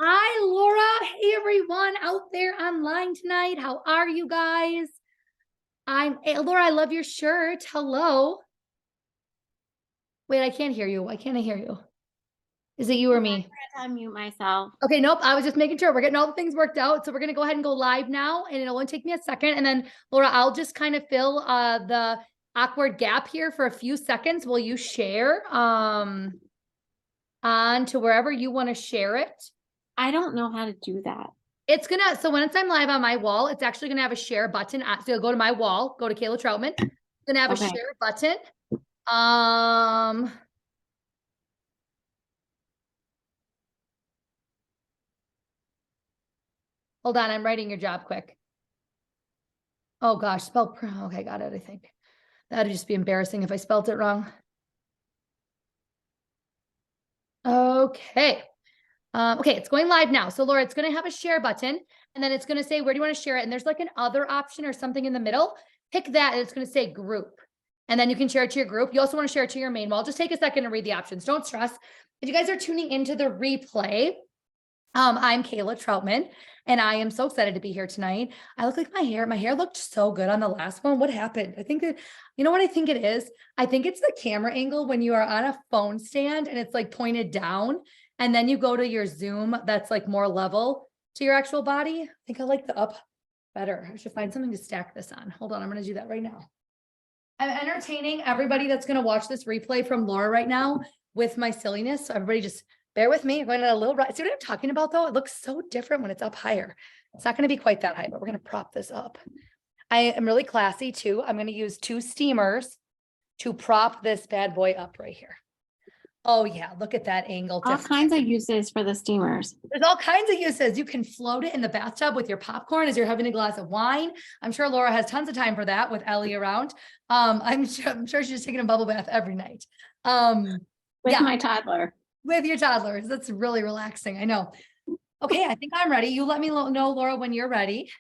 Hi, Laura. Hey, everyone out there online tonight. How are you guys? Hey, Laura, I love your shirt. Hello. Wait, I can't hear you. Why can't I hear you? Is it you or me? I unmute myself. Okay, nope. I was just making sure we're getting all the things worked out. So we're going to go ahead and go live now, and it'll only take me a second. And then, Laura, I'll just kind of fill the awkward gap here for a few seconds. Will you share on to wherever you want to share it? I don't know how to do that. It's gonna, so when I'm live on my wall, it's actually gonna have a share button. So you'll go to my wall, go to Kayla Troutman. It's gonna have a share button. Hold on, I'm writing your job quick. Oh gosh, okay, got it, I think. That'd just be embarrassing if I spelled it wrong. Okay. Okay, it's going live now. So Laura, it's going to have a share button, and then it's going to say, where do you want to share it? And there's like an other option or something in the middle. Pick that, and it's going to say group. And then you can share it to your group. You also want to share it to your main wall. Just take a second to read the options. Don't stress. If you guys are tuning into the replay, I'm Kayla Troutman, and I am so excited to be here tonight. I look like my hair looked so good on the last one. What happened? I think that, you know what I think it is? I think it's the camera angle when you are on a phone stand and it's like pointed down, and then you go to your zoom that's like more level to your actual body. I think I like the up better. I should find something to stack this on. Hold on, I'm going to do that right now. I'm entertaining everybody that's going to watch this replay from Laura right now with my silliness. So everybody just bear with me. I'm going a little right. See what I'm talking about though? It looks so different when it's up higher. It's not going to be quite that high, but we're going to prop this up. I am really classy too. I'm going to use 2 steamers to prop this bad boy up right here. Oh yeah, look at that angle. All kinds of uses for the steamers. There's all kinds of uses. You can float it in the bathtub with your popcorn as you're having a glass of wine. I'm sure Laura has tons of time for that with Ellie around. I'm sure she's taking a bubble bath every night. With my toddler. With your toddlers. That's really relaxing. I know. Okay, I think I'm ready. You let me know, Laura, when you're ready.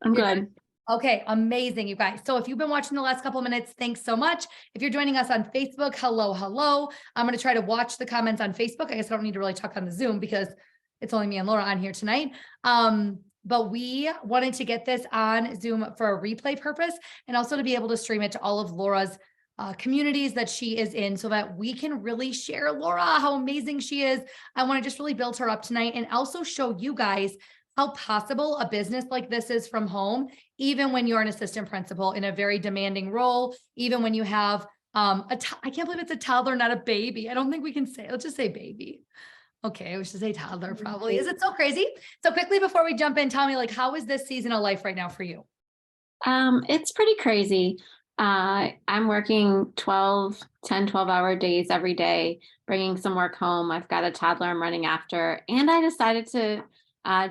I'm good. Okay, amazing, you guys. So if you've been watching the last couple of minutes, thanks so much. If you're joining us on Facebook, hello. I'm going to try to watch the comments on Facebook. I guess I don't need to really talk on the Zoom because it's only me and Laura on here tonight. But we wanted to get this on Zoom for a replay purpose, and also to be able to stream it to all of Laura's communities that she is in, so that we can really share Laura, how amazing she is. I want to just really build her up tonight, and also show you guys how possible a business like this is from home, even when you're an assistant principal in a very demanding role, even when you have I can't believe it's a toddler, not a baby. I don't think we can say, let's just say baby. Okay, we should say toddler probably. Is it so crazy? So quickly before we jump in, tell me, like, how is this season of life right now for you? It's pretty crazy. I'm working 12-hour days every day, bringing some work home. I've got a toddler I'm running after, and I decided to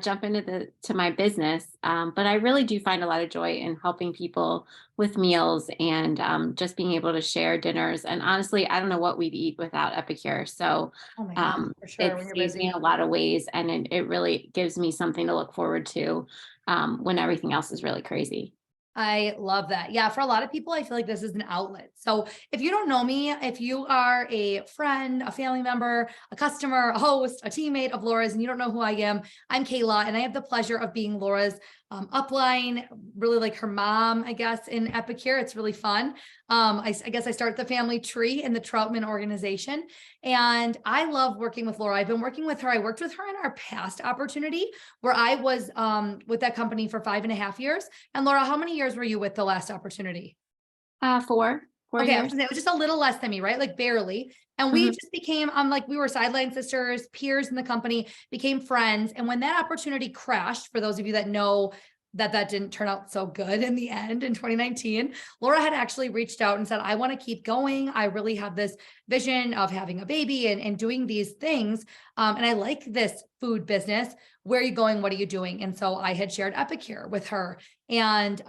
jump into my business. But I really do find a lot of joy in helping people with meals, and just being able to share dinners. And honestly, I don't know what we'd eat without Epicure. So Oh my God, for sure. it saves me in a lot of ways, and it really gives me something to look forward to when everything else is really crazy. I love that. Yeah, for a lot of people, I feel like this is an outlet. So if you don't know me, if you are a friend, a family member, a customer, a host, a teammate of Laura's, and you don't know who I am, I'm Kayla, and I have the pleasure of being Laura's upline, really like her mom, I guess, in Epicure. It's really fun. I guess I start the family tree in the Troutman organization, and I love working with Laura. I've been working with her. I worked with her in our past opportunity where I was with that company for 5.5 years. And Laura, how many years were you with the last opportunity? 4 Okay, years. it was just a little less than me, right? Like barely. And we just became, like, we were sideline sisters, peers in the company, became friends. And when that opportunity crashed, for those of you that know that didn't turn out so good in the end in 2019, Laura had actually reached out and said, I want to keep going. I really have this vision of having a baby and doing these things. And I like this food business. Where are you going? What are you doing? And so I had shared Epicure with her. And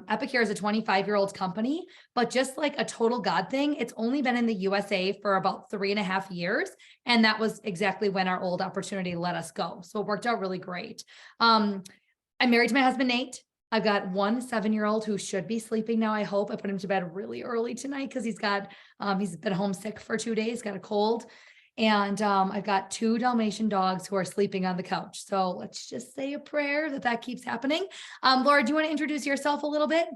Epicure is a 25-year-old company, but just like a total God thing, it's only been in the USA for about 3.5 years. And that was exactly when our old opportunity let us go. So it worked out really great. I'm married to my husband, Nate. I've got one 7-year-old who should be sleeping now. I hope I put him to bed really early tonight because he's been homesick for 2 days, got a cold. And I've got 2 Dalmatian dogs who are sleeping on the couch. So let's just say a prayer that that keeps happening. Laura, do you want to introduce yourself a little bit?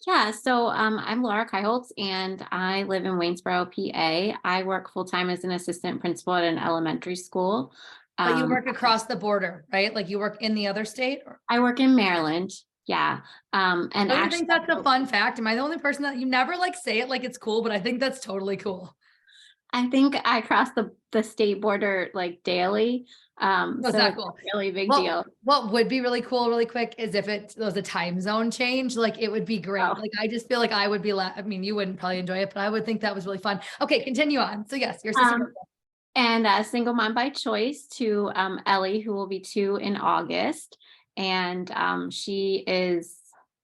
Yeah, so I'm Laura Kaiholtz and I live in Waynesboro, PA. I work full time as an assistant principal at an elementary school. But you Um, work across the border, right? Like you work in the other state? I work in Maryland. Yeah. And Don't you actually, think that's a fun fact? Am I the only person that you never like say it like it's cool, but I think that's totally cool. I think I cross the state border like daily. No, it's So not it's cool. a really big Well, deal. what would be really cool, really quick, is if it was a time zone change, like it would be great. Oh, Like I just feel like I would be, I mean, you wouldn't probably enjoy it, but I would think that was really fun. Okay, continue on. So yes, your sister. um, and a single mom by choice to Ellie, who will be 2 in August. And she brings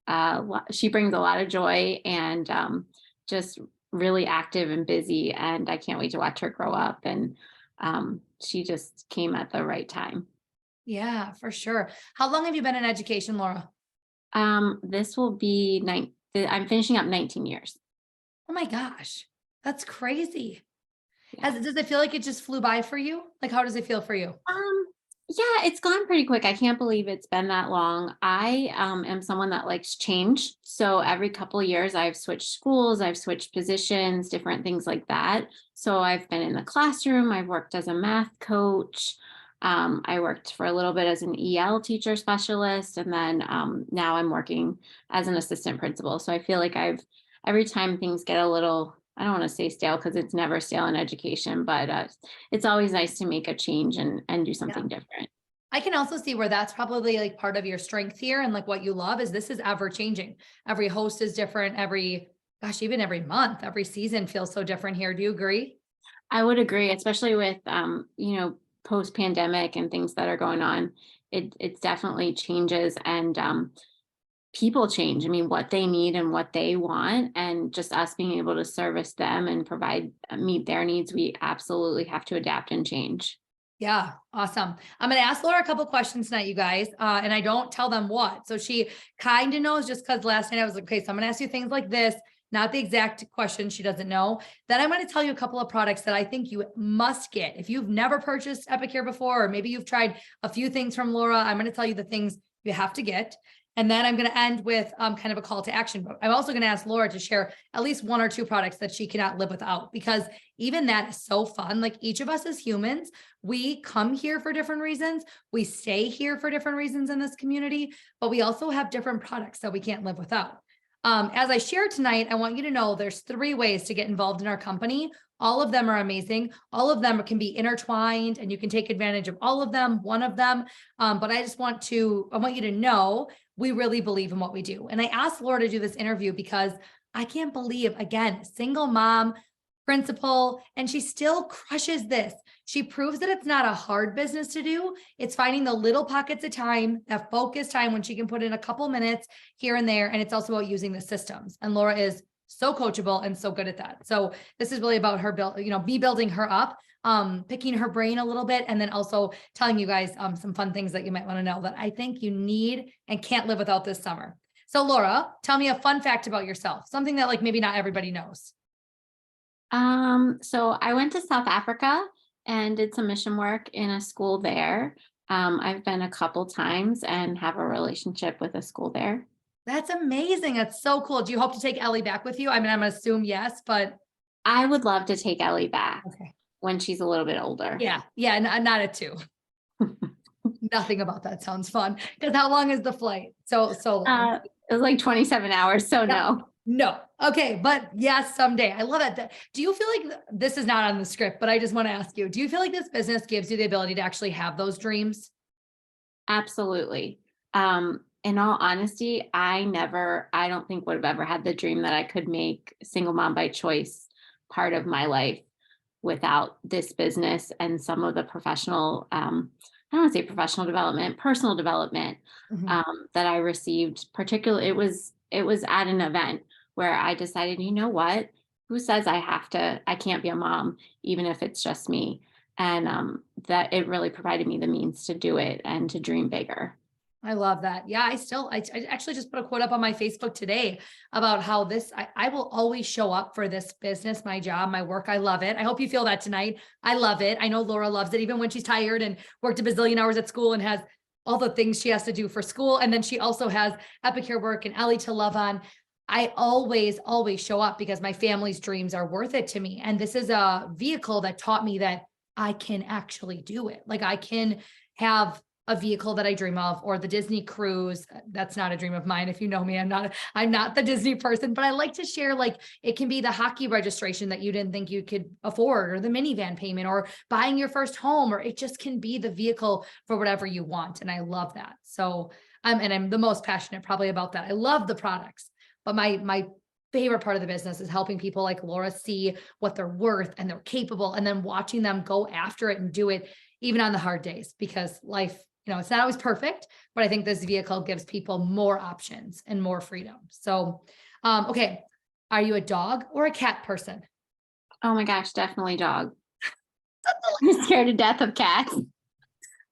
a lot of joy and just really active and busy. And I can't wait to watch her grow up. And she just came at the right time. Yeah, for sure. How long have you been in education, Laura? This will be I'm finishing up 19 years. Oh my gosh, that's crazy. Yeah. Does it feel like it just flew by for you? Like, how does it feel for you? Yeah, it's gone pretty quick. I can't believe it's been that long. I am someone that likes change. So every couple of years, I've switched schools, I've switched positions, different things like that. So I've been in the classroom, I've worked as a math coach. I worked for a little bit as an EL teacher specialist, and then now I'm working as an assistant principal. So I feel like every time things get a little, I don't want to say stale because it's never stale in education, but it's always nice to make a change and do Yeah. something different. I can also see where that's probably like part of your strength here and like what you love is this is ever changing. Every host is different. Gosh, even every month, every season feels so different here. Do you agree? I would agree, especially with post pandemic and things that are going on. It definitely changes and people change. I mean, what they need and what they want, and just us being able to service them and provide meet their needs, we absolutely have to adapt and change. Yeah, awesome. I'm going to ask Laura a couple questions tonight, you guys, and I don't tell them what. So she kind of knows just because last night I was like, okay, so I'm going to ask you things like this, not the exact question she doesn't know. Then I'm going to tell you a couple of products that I think you must get. If you've never purchased Epicure before, or maybe you've tried a few things from Laura, I'm going to tell you the things you have to get. And then I'm going to end with kind of a call to action. But I'm also going to ask Laura to share at least 1 or 2 products that she cannot live without, because even that is so fun. Like each of us as humans, we come here for different reasons. We stay here for different reasons in this community, but we also have different products that we can't live without. As I share tonight, I want you to know there's 3 ways to get involved in our company. All of them are amazing. All of them can be intertwined and you can take advantage of all of them, one of them. But I want you to know we really believe in what we do. And I asked Laura to do this interview because I can't believe, again, single mom, principal, and she still crushes this. She proves that it's not a hard business to do. It's finding the little pockets of time, that focus time when she can put in a couple minutes here and there. And it's also about using the systems. And Laura is so coachable and so good at that. So this is really about her me building her up, picking her brain a little bit, and then also telling you guys some fun things that you might want to know that I think you need and can't live without this summer. So Laura, tell me a fun fact about yourself, something that like maybe not everybody knows. So I went to South Africa and did some mission work in a school there. I've been a couple times and have a relationship with a school there. That's amazing. That's so cool. Do you hope to take Ellie back with you? I mean, I'm gonna assume yes, but I would love to take Ellie back okay. when she's a little bit older. Yeah. Yeah. Not at 2. Nothing about that sounds fun. Because how long is the flight? So long. It was like 27 hours, so no. No. Okay. But yes, someday. I love it. Do you feel like this is not on the script, but I just want to ask you, do you feel like this business gives you the ability to actually have those dreams? Absolutely. In all honesty, I don't think would have ever had the dream that I could make single mom by choice part of my life without this business and some of the professional, I don't want to say professional development, personal development Mhm. that I received. Particularly, it was at an event where I decided, you know what? Who says I can't be a mom, even if it's just me? And that it really provided me the means to do it and to dream bigger. I love that. Yeah, I actually just put a quote up on my Facebook today about how I will always show up for this business, my job, my work. I love it. I hope you feel that tonight. I love it. I know Laura loves it, even when she's tired and worked a bazillion hours at school and has all the things she has to do for school. And then she also has Epicure work and Ellie to love on. I always show up because my family's dreams are worth it to me. And this is a vehicle that taught me that I can actually do it. Like I can have a vehicle that I dream of, or the Disney cruise. That's not a dream of mine. If you know me, I'm not the Disney person, but I like to share, like, it can be the hockey registration that you didn't think you could afford, or the minivan payment, or buying your first home, or it just can be the vehicle for whatever you want. And I love that. So I'm the most passionate probably about that. I love the products, but my favorite part of the business is helping people like Laura see what they're worth and they're capable, and then watching them go after it and do it even on the hard days, because life, it's not always perfect, but I think this vehicle gives people more options and more freedom. So, okay. Are you a dog or a cat person? Oh my gosh, definitely dog. I'm scared to death of cats.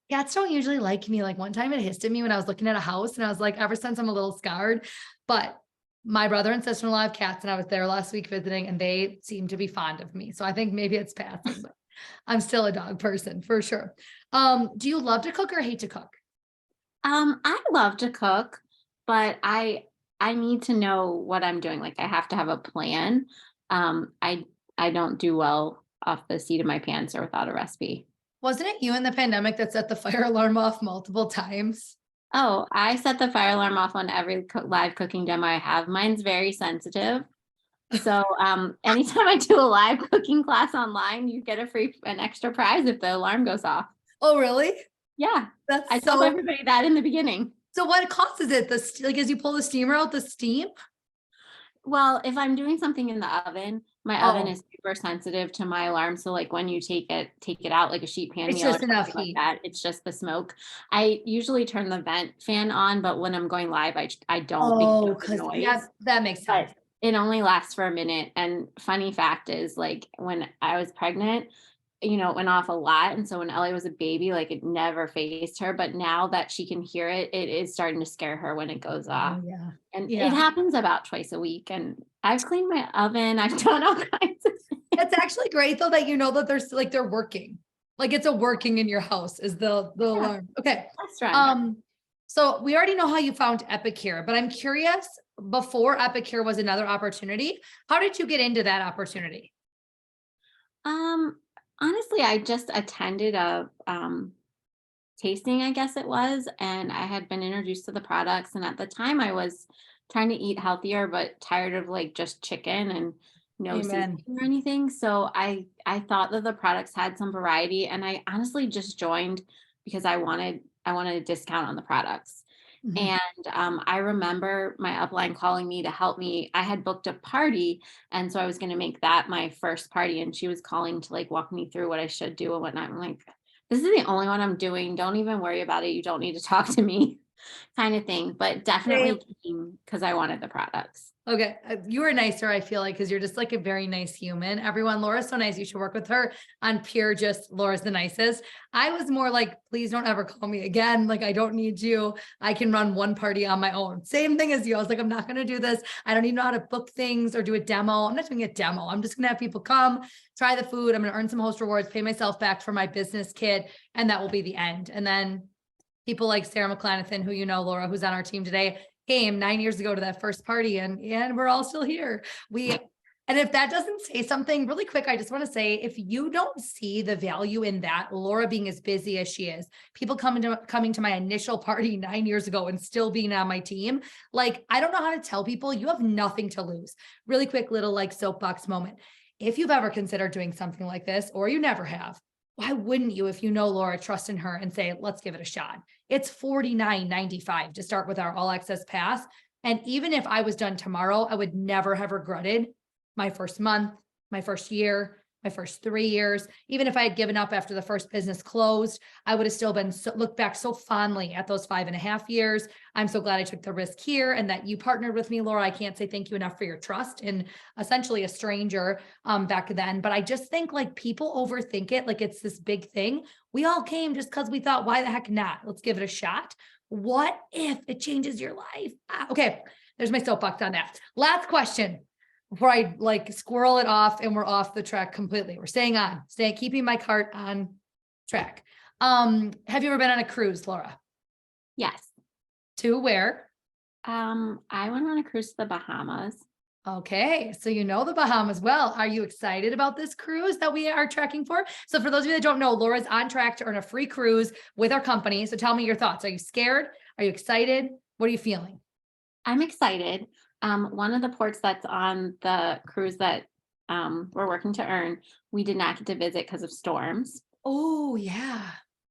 Cats don't usually like me. Like one time it hissed at me when I was looking at a house, and I was like, ever since I'm a little scarred, but my brother and sister-in-law have cats, and I was there last week visiting, and they seem to be fond of me. So I think maybe it's passing, but I'm still a dog person for sure. Do you love to cook or hate to cook? I love to cook, but I need to know what I'm doing. Like I have to have a plan. I don't do well off the seat of my pants or without a recipe. Wasn't it you in the pandemic that set the fire alarm off multiple times? Oh, I set the fire alarm off on every live cooking demo I have. Mine's very sensitive. So anytime I do a live cooking class online, you get an extra prize if the alarm goes off. Oh, really? Yeah. That's I told everybody that in the beginning. So what causes it? Like as you pull the steamer out, the steam? Well, if I'm doing something in the oven, my oven Oh, is super sensitive to my alarm. So like when you take it out like a sheet pan it's meal or just enough something like heat. that, it's just the smoke. I usually turn the vent fan on, but when I'm going live, I don't because Oh, of the yeah, noise. that makes sense. But it only lasts for a minute. And funny fact is, like when I was pregnant, it went off a lot. And so when Ellie was a baby, like it never phased her. But now that she can hear it, it is starting to scare her when it goes off. Oh, yeah. And it Yeah. happens about twice a week. And I've cleaned my oven. I've done all kinds of things. It's actually great though that that they're working. Like it's a working in your house is the Yeah, alarm. Okay. that's right. So we already know how you found Epicure, but I'm curious, before Epicure was another opportunity, how did you get into that opportunity? Um, Honestly, I just attended a tasting, I guess it was, and I had been introduced to the products. And at the time, I was trying to eat healthier, but tired of like just chicken and no Amen. seasoning or anything. So I thought that the products had some variety, and I honestly just joined because I wanted a discount on the products. Mhm. And I remember my upline calling me to help me. I had booked a party, and so I was going to make that my first party. And she was calling to like walk me through what I should do and whatnot. I'm like, this is the only one I'm doing. Don't even worry about it. You don't need to talk to me, kind of thing. But definitely because I wanted the products. Okay. You were nicer, I feel like, because you're just like a very nice human. Everyone, Laura's so nice. You should work with her on pure, just Laura's the nicest. I was more like, please don't ever call me again. Like, I don't need you. I can run one party on my own. Same thing as you. I was like, I'm not going to do this. I don't even know how to book things or do a demo. I'm not doing a demo. I'm just going to have people come, try the food. I'm going to earn some host rewards, pay myself back for my business kit, and that will be the end. And then people like Sarah McClanathan, who Laura, who's on our team today, came 9 years ago to that first party, and we're all still here. And if that doesn't say something really quick, I just want to say, if you don't see the value in that, Laura being as busy as she is, people coming to my initial party 9 years ago and still being on my team, like, I don't know how to tell people you have nothing to lose. Really quick little like soapbox moment. If you've ever considered doing something like this, or you never have, why wouldn't you, if you know Laura, trust in her and say, let's give it a shot? It's $49.95 to start with our all access pass. And even if I was done tomorrow, I would never have regretted my first month, my first year, my first 3 years. Even if I had given up after the first business closed, I would have still been looked back so fondly at those 5.5 years. I'm so glad I took the risk here and that you partnered with me, Laura. I can't say thank you enough for your trust in essentially a stranger back then. But I just think like people overthink it, like it's this big thing. We all came just because we thought, why the heck not? Let's give it a shot. What if it changes your life? Okay, there's my soapbox on that. Last question before I like squirrel it off and we're off the track completely. We're keeping my cart on track. Have you ever been on a cruise, Laura? Yes. To where? I went on a cruise to the Bahamas. Okay, so you know the Bahamas well. Are you excited about this cruise that we are tracking for? So for those of you that don't know, Laura's on track to earn a free cruise with our company. So tell me your thoughts. Are you scared? Are you excited? What are you feeling? I'm excited. One of the ports that's on the cruise that we're working to earn, we did not get to visit because of storms. Oh, yeah.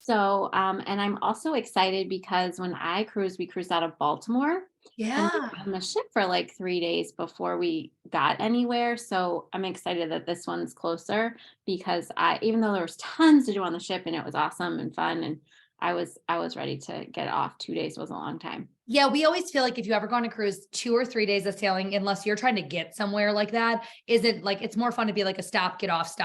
So, and I'm also excited because when I cruised, we cruised out of Baltimore and we Yeah. were on the ship for like 3 days before we got anywhere. So I'm excited that this one's closer because even though there was tons to do on the ship and it was awesome and fun, and I was ready to get off. 2 days was a long time. Yeah, we always feel like if you ever go on a cruise, 2 or 3 days of sailing, unless you're trying to get somewhere like that, isn't like it's more fun to be like a stop, get off,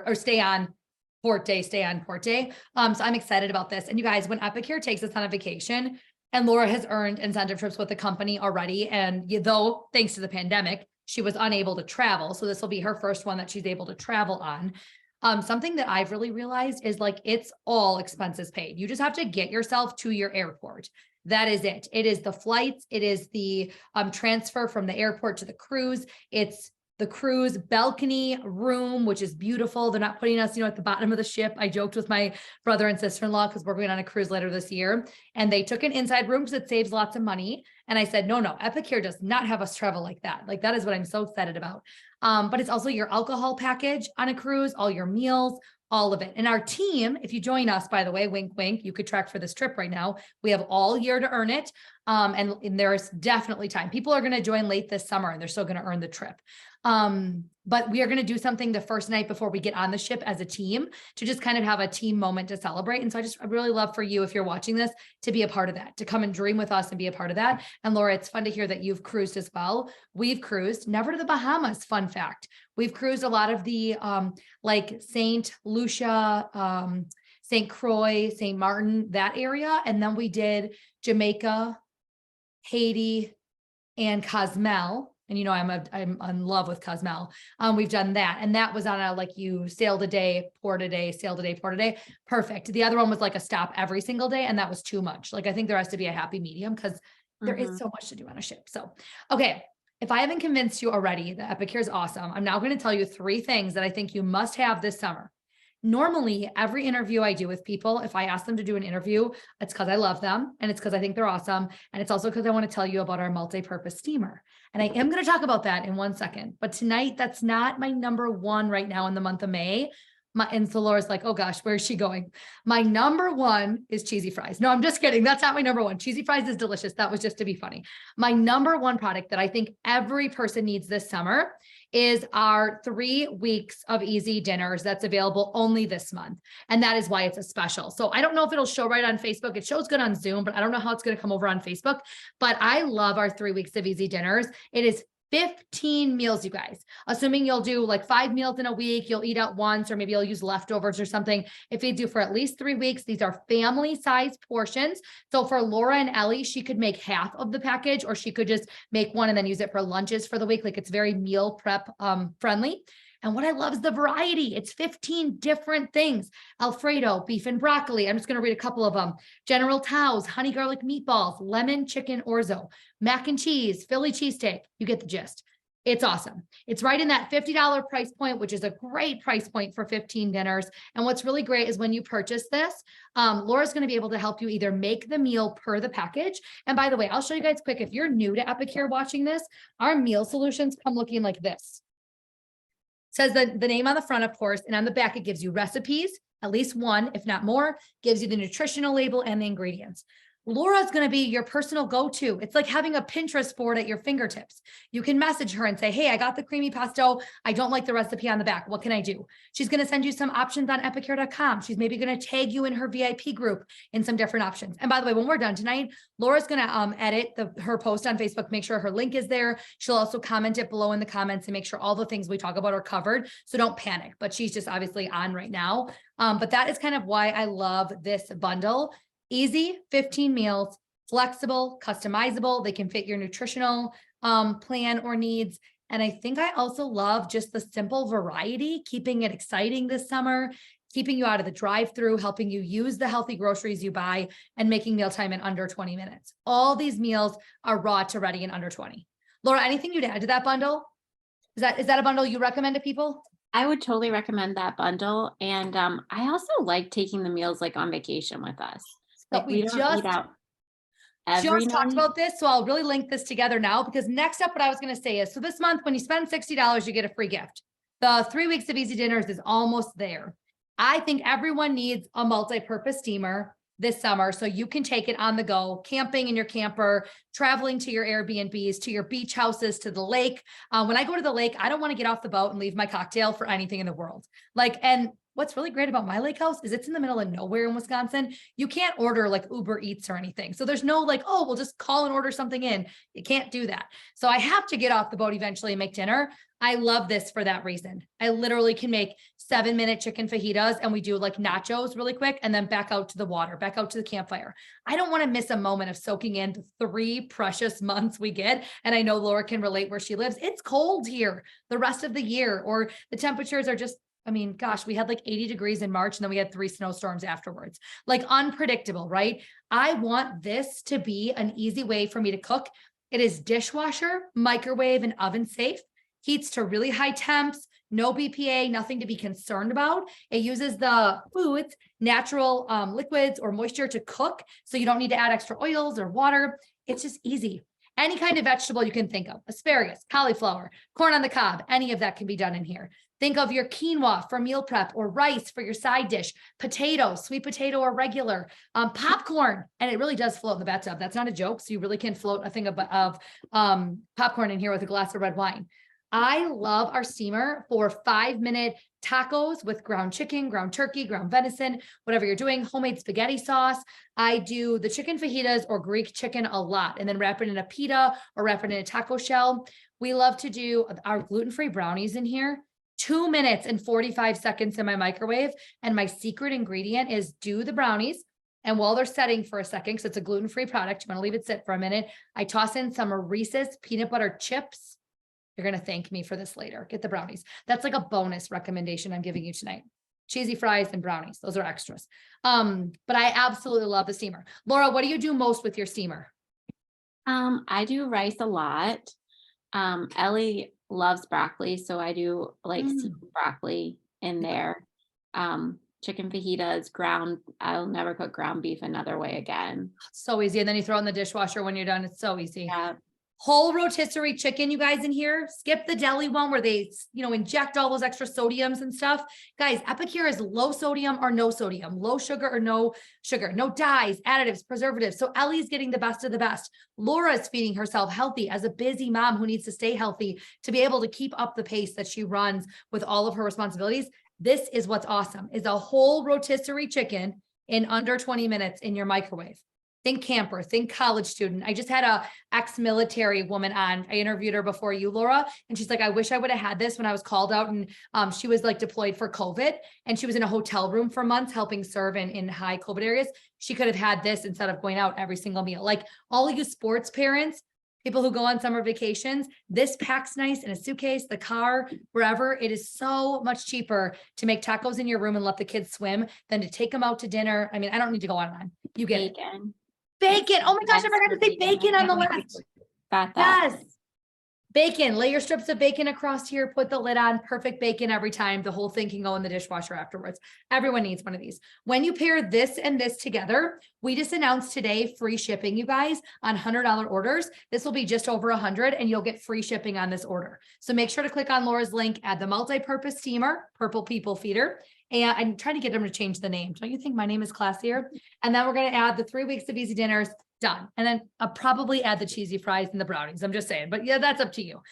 or stay on port day, stay on port day. So I'm excited about this. And you guys, when Epicure takes us on a vacation, and Laura has earned incentive trips with the company already, and though thanks to the pandemic, she was unable to travel. So this will be her first one that she's able to travel on. Something that I've really realized is like it's all expenses paid. You just have to get yourself to your airport. That is it. It is the flights. It is the transfer from the airport to the cruise. It's the cruise balcony room, which is beautiful. They're not putting us, at the bottom of the ship. I joked with my brother and sister-in-law because we're going on a cruise later this year, and they took an inside room because it saves lots of money. And I said, no, Epicure does not have us travel like that. Like that is what I'm so excited about. But it's also your alcohol package on a cruise, all your meals, all of it. And our team, if you join us, by the way, wink, wink, you could track for this trip right now. We have all year to earn it. And there's definitely time. People are going to join late this summer and they're still going to earn the trip. But we are going to do something the first night before we get on the ship as a team to just kind of have a team moment to celebrate. And so I really love for you, if you're watching this, to be a part of that, to come and dream with us and be a part of that. And Laura, it's fun to hear that you've cruised as well. We've cruised, never to the Bahamas. Fun fact. We've cruised a lot of the, like St. Lucia, St. Croix, St. Martin, that area. And then we did Jamaica, Haiti, and Cozumel. And I'm in love with Cozumel. We've done that. And that was on a, like, you sailed a day, port a day, sailed a day, port a day. Perfect. The other one was like a stop every single day. And that was too much. Like, I think there has to be a happy medium because there is so much to do on a ship. So, okay. If I haven't convinced you already that Epicure is awesome, I'm now going to tell you 3 things that I think you must have this summer. Normally, every interview I do with people, if I ask them to do an interview, it's because I love them and it's because I think they're awesome. And it's also because I want to tell you about our multi-purpose steamer. And I am going to talk about that in 1 second. But tonight, that's not my number 1 right now in the month of May. And so Laura's like, oh gosh, where is she going? My number 1 is cheesy fries. No, I'm just kidding. That's not my number 1. Cheesy fries is delicious. That was just to be funny. My number 1 product that I think every person needs this summer is our 3 weeks of easy dinners that's available only this month. And that is why it's a special. So I don't know if it'll show right on Facebook. It shows good on Zoom, but I don't know how it's going to come over on Facebook. But I love our 3 weeks of easy dinners. It is 15 meals, you guys, assuming you'll do like 5 meals in a week, you'll eat out once, or maybe you'll use leftovers or something. If you do for at least 3 weeks, these are family size portions. So for Laura and Ellie, she could make half of the package, or she could just make one and then use it for lunches for the week. Like, it's very meal prep friendly. And what I love is the variety. It's 15 different things. Alfredo, beef and broccoli. I'm just going to read a couple of them. General Tao's, honey garlic meatballs, lemon chicken orzo, mac and cheese, Philly cheesesteak. You get the gist. It's awesome. It's right in that $50 price point, which is a great price point for 15 dinners. And what's really great is when you purchase this, Laura's going to be able to help you either make the meal per the package. And by the way, I'll show you guys quick. If you're new to Epicure watching this, our meal solutions come looking like this. Says the name on the front, of course, and on the back, it gives you recipes, at least 1, if not more, gives you the nutritional label and the ingredients. Laura's going to be your personal go-to. It's like having a Pinterest board at your fingertips. You can message her and say, hey, I got the creamy pesto. I don't like the recipe on the back. What can I do? She's going to send you some options on epicure.com. She's maybe going to tag you in her VIP group in some different options. And by the way, when we're done tonight, Laura's going to edit her post on Facebook, make sure her link is there. She'll also comment it below in the comments and make sure all the things we talk about are covered. So don't panic, but she's just obviously on right now. But that is kind of why I love this bundle. Easy, 15 meals, flexible, customizable. They can fit your nutritional plan or needs. And I think I also love just the simple variety, keeping it exciting this summer, keeping you out of the drive-through, helping you use the healthy groceries you buy, and making mealtime in under 20 minutes. All these meals are raw to ready in under 20. Laura, anything you'd add to that bundle? Is that a bundle you recommend to people? I would totally recommend that bundle. And I also like taking the meals like on vacation with us. So Like we we don't eat out every just talked night. about this. So I'll really link this together now, because next up, what I was going to say is, so this month, when you spend $60, you get a free gift. The 3 weeks of easy dinners is almost there. I think everyone needs a multi-purpose steamer this summer, so you can take it on the go, camping in your camper, traveling to your Airbnbs, to your beach houses, to the lake. When I go to the lake, I don't want to get off the boat and leave my cocktail for anything in the world. And what's really great about my lake house is it's in the middle of nowhere in Wisconsin. You can't order like Uber Eats or anything. So there's no like, oh, we'll just call and order something in. You can't do that. So I have to get off the boat eventually and make dinner. I love this for that reason. I literally can make 7-minute chicken fajitas, and we do like nachos really quick and then back out to the water, back out to the campfire. I don't want to miss a moment of soaking in the 3 precious months we get. And I know Laura can relate where she lives. It's cold here the rest of the year, or the temperatures are just, I mean, gosh, we had like 80 degrees in March, and then we had 3 snowstorms afterwards, like unpredictable, right? I want this to be an easy way for me to cook. It is dishwasher, microwave, and oven safe. Heats to really high temps, no BPA, nothing to be concerned about. It uses the food's natural liquids or moisture to cook, so you don't need to add extra oils or water. It's just easy. Any kind of vegetable you can think of, asparagus, cauliflower, corn on the cob, any of that can be done in here. Think of your quinoa for meal prep, or rice for your side dish, potato, sweet potato or regular, popcorn, and it really does float in the bathtub. That's not a joke. So you really can float a thing of popcorn in here with a glass of red wine. I love our steamer for 5-minute tacos with ground chicken, ground turkey, ground venison, whatever you're doing, homemade spaghetti sauce. I do the chicken fajitas or Greek chicken a lot, and then wrap it in a pita or wrap it in a taco shell. We love to do our gluten-free brownies in here. 2 minutes and 45 seconds in my microwave. And my secret ingredient is do the brownies. And while they're setting for a second, because it's a gluten-free product, you want to leave it sit for a minute, I toss in some Reese's peanut butter chips. You're going to thank me for this later. Get the brownies. That's like a bonus recommendation I'm giving you tonight. Cheesy fries and brownies. Those are extras. But I absolutely love the steamer. Laura, what do you do most with your steamer? I do rice a lot. Ellie loves broccoli, so I do like steamed broccoli in there. Chicken fajitas, ground. I'll never cook ground beef another way again. So easy. And then you throw it in the dishwasher when you're done. It's so easy. Yeah. Whole rotisserie chicken, you guys in here, skip the deli one where they, inject all those extra sodiums and stuff. Guys, Epicure is low sodium or no sodium, low sugar or no sugar, no dyes, additives, preservatives. So Ellie's getting the best of the best. Laura's feeding herself healthy as a busy mom who needs to stay healthy to be able to keep up the pace that she runs with all of her responsibilities. This is what's awesome, is a whole rotisserie chicken in under 20 minutes in your microwave. Think camper, think college student. I just had a ex-military woman on. I interviewed her before you, Laura, and she's like, I wish I would have had this when I was called out, and she was like deployed for COVID, and she was in a hotel room for months helping serve in high COVID areas. She could have had this instead of going out every single meal. Like all of you sports parents, people who go on summer vacations, this packs nice in a suitcase, the car, wherever. It is so much cheaper to make tacos in your room and let the kids swim than to take them out to dinner. I mean, I don't need to go on and on. You get Bacon. Bacon. Oh my gosh, I forgot to say bacon on the list. Got that. Yes. Bacon. Lay your strips of bacon across here, put the lid on, perfect bacon every time. The whole thing can go in the dishwasher afterwards. Everyone needs one of these. When you pair this and this together, we just announced today free shipping, you guys, on $100 orders. This will be just over 100 and you'll get free shipping on this order. So make sure to click on Laura's link, add the multi-purpose steamer, Purple People Feeder. And I'm trying to get them to change the name. Don't you think my name is classier? And then we're going to add the 3 weeks of easy dinners, done. And then I'll probably add the cheesy fries and the brownies. I'm just saying, but yeah, that's up to you.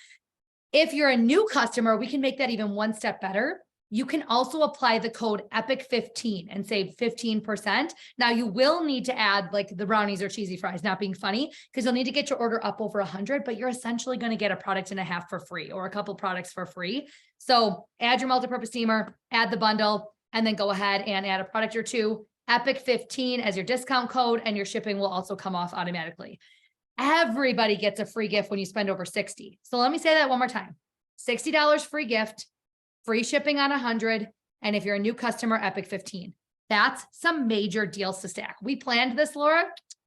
If you're a new customer, we can make that even one step better. You can also apply the code EPIC15 and save 15%. Now you will need to add like the brownies or cheesy fries, not being funny, because you'll need to get your order up over 100, but you're essentially going to get a product and a half for free or a couple products for free. So add your multi-purpose steamer, add the bundle, and then go ahead and add a product or two. Epic 15 as your discount code, and your shipping will also come off automatically. Everybody gets a free gift when you spend over 60. So let me say that one more time. $60 free gift, free shipping on 100. And if you're a new customer, Epic 15. That's some major deals to stack. We planned this, Laura,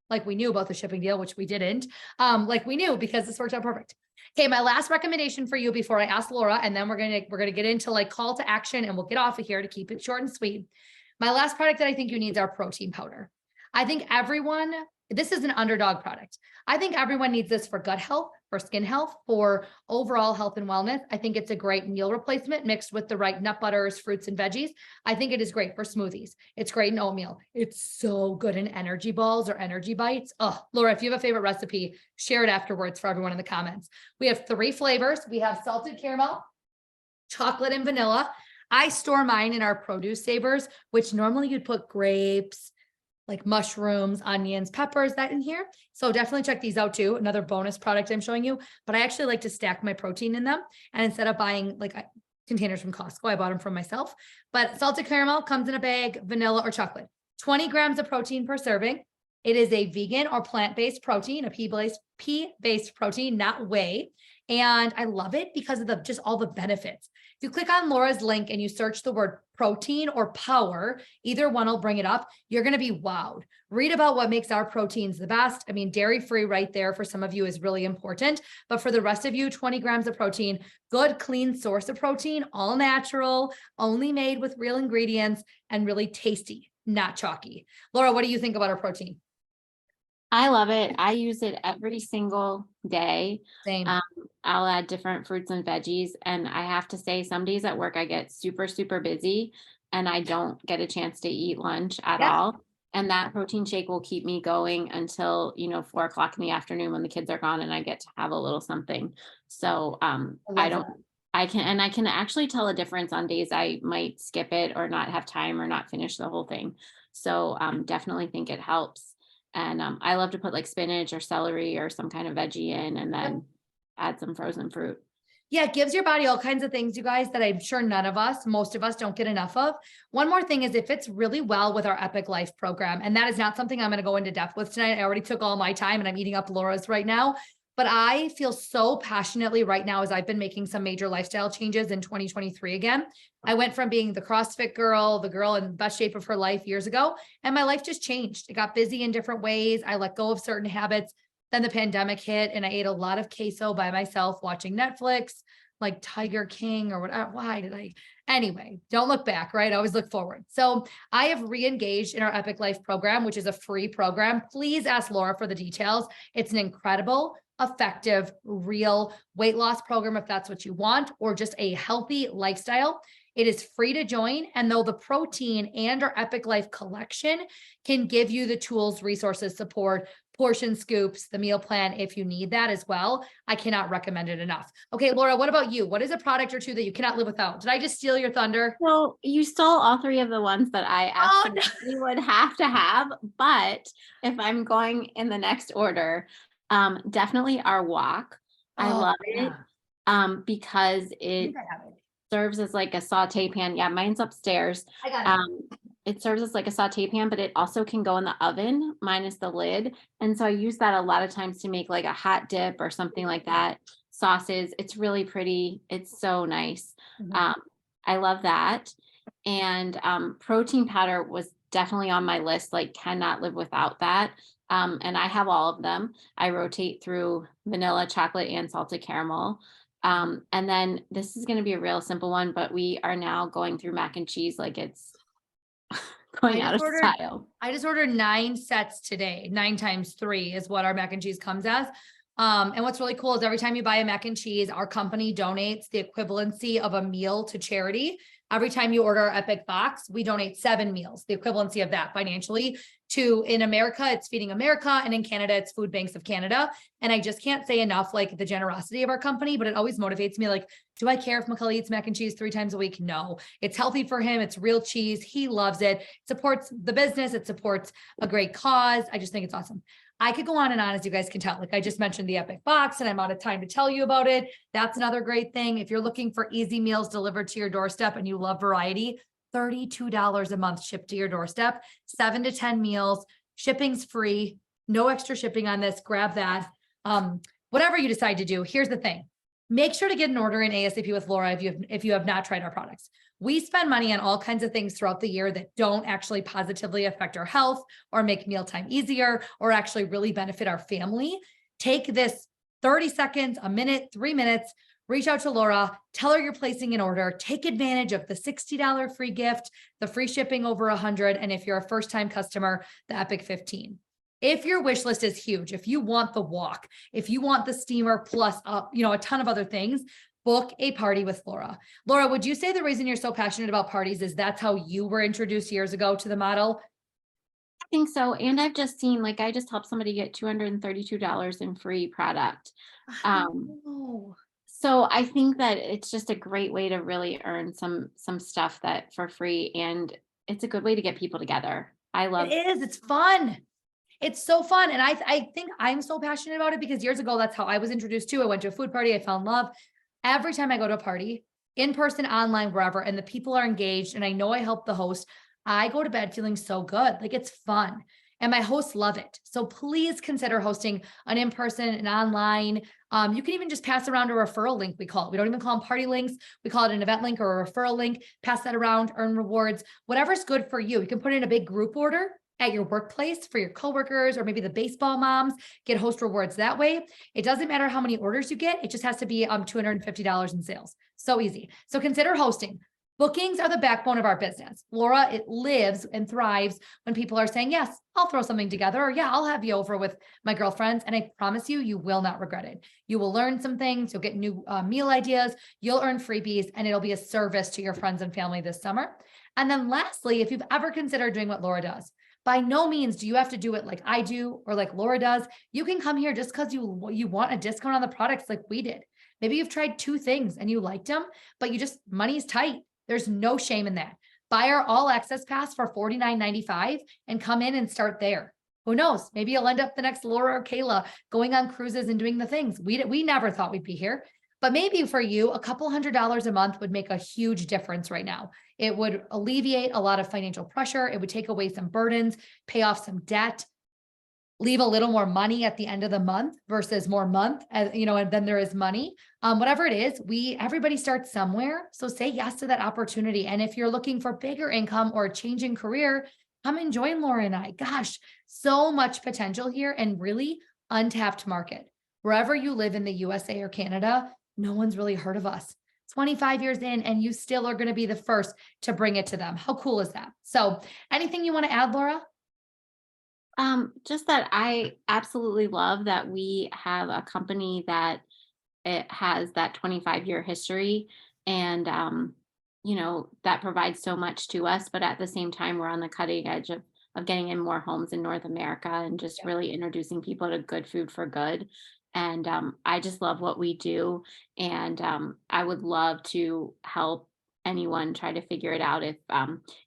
like we knew about the shipping deal, which we didn't. Like we knew because this worked out perfect. Okay, my last recommendation for you before I ask Laura, and then we're gonna get into like call to action, and we'll get off of here to keep it short and sweet. My last product that I think you need is our protein powder. I think everyone, this is an underdog product. I think everyone needs this for gut health, for skin health, for overall health and wellness. I think it's a great meal replacement mixed with the right nut butters, fruits, and veggies. I think it is great for smoothies. It's great in oatmeal. It's so good in energy balls or energy bites. Oh, Laura, if you have a favorite recipe, share it afterwards for everyone in the comments. We have 3 flavors. We have salted caramel, chocolate, and vanilla. I store mine in our produce savers, which normally you'd put grapes, like mushrooms, onions, peppers, that in here. So definitely check these out too. Another bonus product I'm showing you, but I actually like to stack my protein in them. And instead of buying like containers from Costco, I bought them from myself. But salted caramel comes in a bag, vanilla or chocolate. 20 grams of protein per serving. It is a vegan or plant-based protein, a pea-based protein, not whey. And I love it because of just all the benefits. If you click on Laura's link and you search the word protein or power, either one will bring it up. You're going to be wowed. Read about what makes our proteins the best. I mean, dairy-free right there for some of you is really important, but for the rest of you, 20 grams of protein, good, clean source of protein, all natural, only made with real ingredients, and really tasty, not chalky. Laura, what do you think about our protein? I love it. I use it every single day. Same. I'll add different fruits and veggies. And I have to say, some days at work, I get super, super busy and I don't get a chance to eat lunch at all. And that protein shake will keep me going until, 4 o'clock in the afternoon when the kids are gone and I get to have a little something. So I can actually tell a difference on days I might skip it or not have time or not finish the whole thing. So definitely think it helps. And I love to put like spinach or celery or some kind of veggie in and then add some frozen fruit. Yeah, it gives your body all kinds of things, you guys, that I'm sure most of us don't get enough of. One more thing is it fits really well with our Epic Life program. And that is not something I'm going to go into depth with tonight. I already took all my time and I'm eating up Laura's right now. But I feel so passionately right now as I've been making some major lifestyle changes in 2023 again. I went from being the CrossFit girl, the girl in the best shape of her life years ago, and my life just changed. It got busy in different ways. I let go of certain habits. Then the pandemic hit and I ate a lot of queso by myself watching Netflix, like Tiger King or whatever. Anyway, don't look back, right? Always look forward. So I have re-engaged in our Epic Life program, which is a free program. Please ask Laura for the details. It's an incredible, effective, real weight loss program if that's what you want, or just a healthy lifestyle. It is free to join. And though the protein and our Epic Life collection can give you the tools, resources, support, portion scoops, the meal plan, if you need that as well, I cannot recommend it enough. Okay, Laura, what about you? What is a product or two that you cannot live without? Did I just steal your thunder? Well, you stole all 3 of the ones that I absolutely would have to have. But if I'm going in the next order, definitely our wok. I love it because it serves as like a saute pan. Yeah, mine's upstairs. I got it. It serves as like a saute pan, but it also can go in the oven minus the lid. And so I use that a lot of times to make like a hot dip or something like that. Sauces. It's really pretty. It's so nice. I love that. And protein powder was definitely on my list, like cannot live without that. And I have all of them. I rotate through vanilla, chocolate, and salted caramel. And then this is going to be a real simple one, but we are now going through mac and cheese like it's going out of style. I just ordered 9 sets today. 9 times 3 is what our mac and cheese comes as. And what's really cool is every time you buy a mac and cheese, our company donates the equivalency of a meal to charity. Every time you order our Epic box, we donate 7 meals, the equivalency of that financially in America, it's Feeding America. And in Canada, it's Food Banks of Canada. And I just can't say enough, like the generosity of our company, but it always motivates me. Like, do I care if McCully eats mac and cheese 3 times a week? No, it's healthy for him. It's real cheese. He loves it. It supports the business. It supports a great cause. I just think it's awesome. I could go on and on, as you guys can tell. Like I just mentioned the Epic box and I'm out of time to tell you about it. That's another great thing. If you're looking for easy meals delivered to your doorstep and you love variety, $32 a month shipped to your doorstep, 7 to 10 meals, shipping's free, no extra shipping on this. Grab that. Whatever you decide to do, here's the thing. Make sure to get an order in ASAP with Laura if you have not tried our products. We spend money on all kinds of things throughout the year that don't actually positively affect our health or make mealtime easier or actually really benefit our family. Take this 30 seconds, a minute, 3 minutes, reach out to Laura, tell her you're placing an order, take advantage of the $60 free gift, the free shipping over 100, and if you're a first-time customer, the Epic 15. If your wish list is huge, if you want the walk, if you want the steamer plus a ton of other things, book a party with Laura. Laura, would you say the reason you're so passionate about parties is that's how you were introduced years ago to the model? I think so. And I've just seen, like, I just helped somebody get $232 in free product. Um, Oh. so I think that it's just a great way to really earn some stuff that for free, and it's a good way to get people together. I love. It is. It's fun. It's so fun. And I think I'm so passionate about it because years ago, that's how I was introduced to. I went to a food party. I fell in love. Every time I go to a party, in person, online, wherever, and the people are engaged and I know I helped the host, I go to bed feeling so good. Like it's fun. And my hosts love it. So please consider hosting an in-person and online. You can even just pass around a referral link, we call it. We don't even call them party links. We call it an event link or a referral link. Pass that around, earn rewards, whatever's good for you. You can put in a big group order at your workplace for your coworkers or maybe the baseball moms, get host rewards that way. It doesn't matter how many orders you get. It just has to be $250 in sales. So easy. So consider hosting. Bookings are the backbone of our business. Laura, it lives and thrives when people are saying, yes, I'll throw something together, or yeah, I'll have you over with my girlfriends. And I promise you, you will not regret it. You will learn some things. You'll get new meal ideas. You'll earn freebies, and it'll be a service to your friends and family this summer. And then lastly, if you've ever considered doing what Laura does, by no means do you have to do it like I do or like Laura does. You can come here just because you want a discount on the products like we did. Maybe you've tried 2 things and you liked them, but money's tight. There's no shame in that. Buy our all access pass for $49.95 and come in and start there. Who knows? Maybe you'll end up the next Laura or Kayla going on cruises and doing the things. We never thought we'd be here, but maybe for you, a couple $100s a month would make a huge difference right now. It would alleviate a lot of financial pressure. It would take away some burdens, pay off some debt, leave a little more money at the end of the month versus more month, and then there is money. Whatever it is, everybody starts somewhere. So say yes to that opportunity. And if you're looking for bigger income or a change in career, come and join Laura and I. Gosh, so much potential here and really untapped market. Wherever you live in the USA or Canada, no one's really heard of us. 25 years in, and you still are going to be the first to bring it to them. How cool is that? So anything you want to add, Laura? Just that I absolutely love that we have a company that it has that 25-year history, and that provides so much to us, but at the same time we're on the cutting edge of getting in more homes in North America and just really introducing people to good food for good. And I just love what we do, and I would love to help anyone try to figure it out if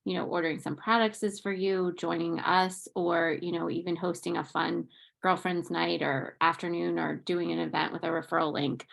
ordering some products is for you, joining us, or even hosting a fun girlfriend's night or afternoon, or doing an event with a referral link.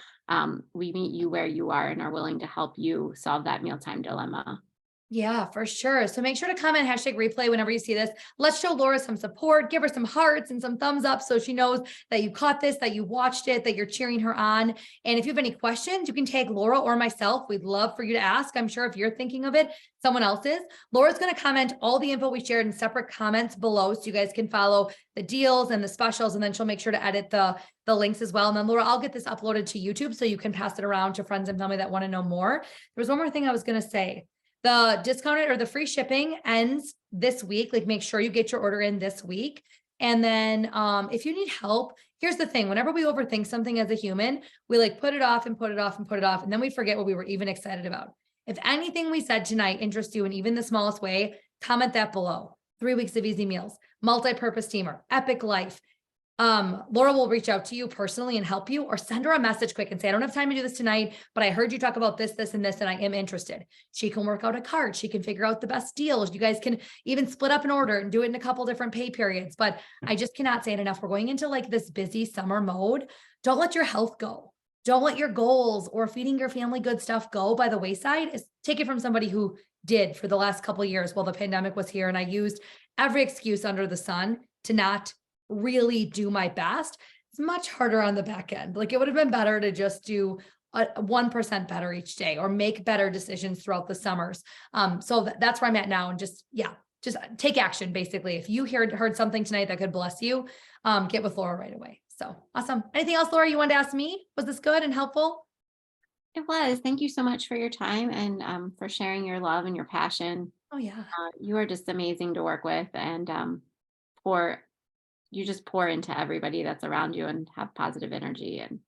We meet you where you are and are willing to help you solve that mealtime dilemma. Yeah, for sure. So make sure to comment #replay whenever you see this. Let's show Laura some support, give her some hearts and some thumbs up so she knows that you caught this, that you watched it, that you're cheering her on. And if you have any questions, you can tag Laura or myself. We'd love for you to ask. I'm sure if you're thinking of it, someone else is. Laura's going to comment all the info we shared in separate comments below so you guys can follow the deals and the specials, and then she'll make sure to edit the links as well. And then Laura, I'll get this uploaded to YouTube so you can pass it around to friends and family that want to know more. There was one more thing I was going to say. The discounted or the free shipping ends this week. Like, make sure you get your order in this week. And then if you need help, here's the thing. Whenever we overthink something as a human, we put it off and put it off and put it off. And then we forget what we were even excited about. If anything we said tonight interests you in even the smallest way, comment that below. 3 weeks of easy meals, multi-purpose steamer, Epic Life. Laura will reach out to you personally and help you, or send her a message quick and say, I don't have time to do this tonight, but I heard you talk about this, this, and this, and I am interested. She can work out a cart. She can figure out the best deals. You guys can even split up an order and do it in a couple different pay periods. But I just cannot say it enough. We're going into this busy summer mode. Don't let your health go. don't let your goals or feeding your family good stuff go by the wayside. Take it from somebody who did for the last couple of years while the pandemic was here. And I used every excuse under the sun to not really do my best. It's much harder on the back end. Like it would have been better to just do 1% better each day or make better decisions throughout the summers. So that's where I'm at now. And just take action. Basically, if you heard something tonight that could bless you, get with Laura right away. So awesome. Anything else, Laura, you wanted to ask me? Was this good and helpful? It was. Thank you so much for your time and for sharing your love and your passion. Oh yeah. You are just amazing to work with, and pour you just pour into everybody that's around you and have positive energy. And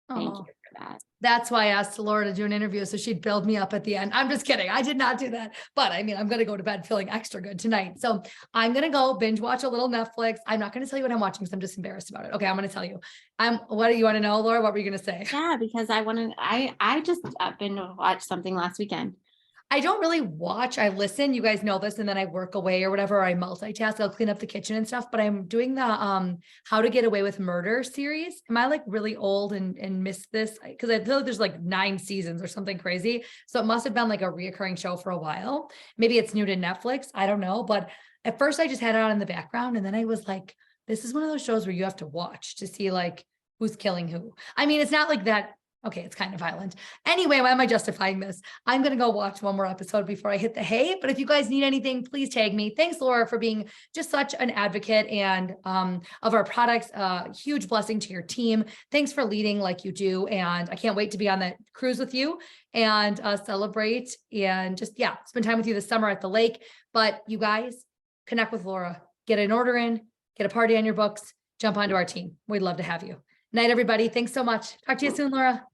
thank you Oh, for that. that's why I asked Laura to do an interview so she'd build me up at the end. I'm just kidding. I did not do that. But I mean, I'm going to go to bed feeling extra good tonight. So I'm going to go binge watch a little Netflix. I'm not going to tell you what I'm watching because I'm just embarrassed about it. Okay, I'm going to tell you. What do you want to know, Laura? What were you going to say? Yeah, because I just been to watch something last weekend. I don't really watch. I listen. You guys know this, and then I work away or whatever. Or I multitask. I'll clean up the kitchen and stuff. But I'm doing the How to Get Away with Murder series. Am I like really old and missed this? Because I feel like there's like 9 seasons or something crazy. So it must have been like a reoccurring show for a while. Maybe it's new to Netflix. I don't know. But at first I just had it on in the background, and then I was like, this is one of those shows where you have to watch to see like who's killing who. I mean, it's not like that. Okay, it's kind of violent. Anyway, why am I justifying this? I'm going to go watch one more episode before I hit the hay. But if you guys need anything, please tag me. Thanks, Laura, for being just such an advocate and of our products. Huge blessing to your team. Thanks for leading like you do. And I can't wait to be on that cruise with you and celebrate and just, spend time with you this summer at the lake. But you guys connect with Laura, get an order in, get a party on your books, jump onto our team. We'd love to have you. Night, everybody. Thanks so much. Talk to you soon, Laura.